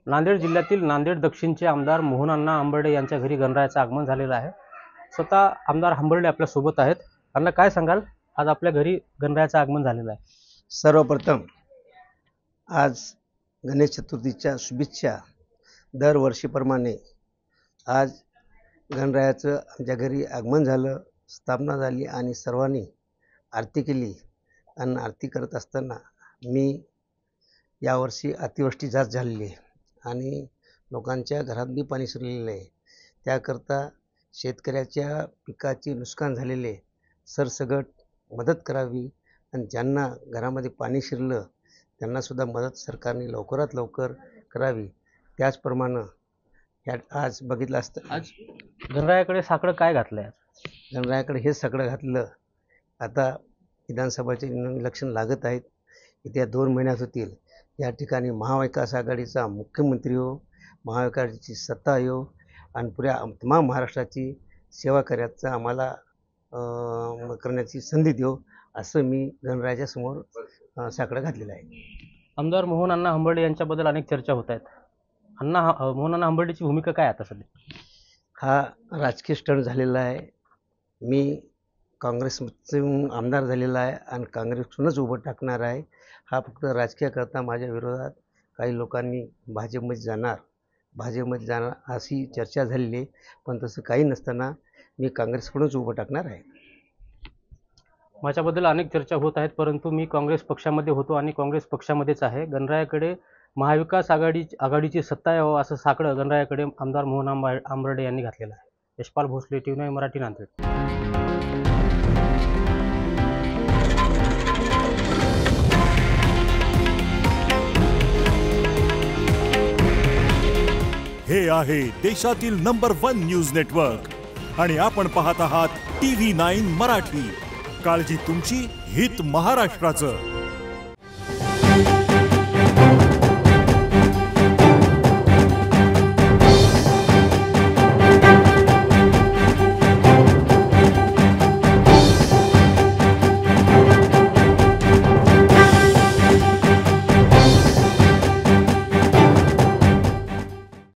नांदेड जिल्ह्यातील नांदेड दक्षिणचे आमदार मोहनअण्णा हंबर्डे यांच्या घरी गणरायाचं आगमन झालेलं आहे। स्वतः आमदार हंबर्डे आपल्या सोबत आहेत। अण्णा, काय सांगाल, आज आपल्या घरी गणरायाचं आगमन झालेलं आहे? सर्वप्रथम आज गणेश चतुर्थीच्या शुभेच्छा। दरवर्षीप्रमाणे आज गणरायाचं आमच्या घरी आगमन झालं, स्थापना झाली आणि सर्वांनी आरती केली। आणि आरती करत असताना मी यावर्षी अतिवृष्टी जास्त झालेली आहे आणि लोकांच्या घरात बी पाणी शिरलेलं आहे। त्याकरता शेतकऱ्याच्या पिकाचे नुकसान झालेले सरसगट मदत करावी आणि ज्यांना घरामध्ये पाणी शिरलं त्यांनासुद्धा मदत सरकारने लवकरात लवकर करावी। त्याचप्रमाणे आज बघितलं असतं, आज गणरायाकडे साकडं काय घातलं आहे? गणरायाकडे हे सगळं घातलं। आता विधानसभाचे इलेक्शन लागत आहेत, येत्या 2 महिन्यात होतील। या ठिकाणी महाविकास आघाडीचा मुख्यमंत्री हो, महाविकासाची सत्ता येऊ आणि पुऱ्या तमाम महाराष्ट्राची सेवा करायचं आम्हाला करण्याची संधी देऊ, असं मी गणरायाच्या समोर साकडं घातलेलं आहे। आमदार मोहनअण्णा हंबर्डे यांच्याबद्दल अनेक चर्चा होत आहेत। मोहनअण्णा हंबर्डेची भूमिका काय आता सध्या? हा राजकीय स्टंट झालेला आहे। मी काँग्रेसमधून आमदार झालेला आहे आणि काँग्रेसतूनच उभं टाकणार आहे। हा फक्त राजकीय करता माझ्या विरोधात काही लोकांनी भाजपमध्ये जाणार अशी चर्चा झालेली आहे, पण तसं काही नसताना मी काँग्रेसकडूनच उभं टाकणार आहे। माझ्याबद्दल अनेक चर्चा होत आहेत, परंतु मी काँग्रेस पक्षामध्ये होतो आणि काँग्रेस पक्षामध्येच आहे। गणरायाकडे महाविकास आघाडीची सत्ता यावं असं साकडं गणरायाकडे आमदार मोहन हंबर्डे यांनी घातलेलं आहे। यशपाल भोसले, TV9 मराठी, नांदेड। हे आहे देशातील नंबर 1 न्यूज नेटवर्क आणि आपण पाहत आहात TV9 मराठी। काळजी तुमची, हित महाराष्ट्राचं।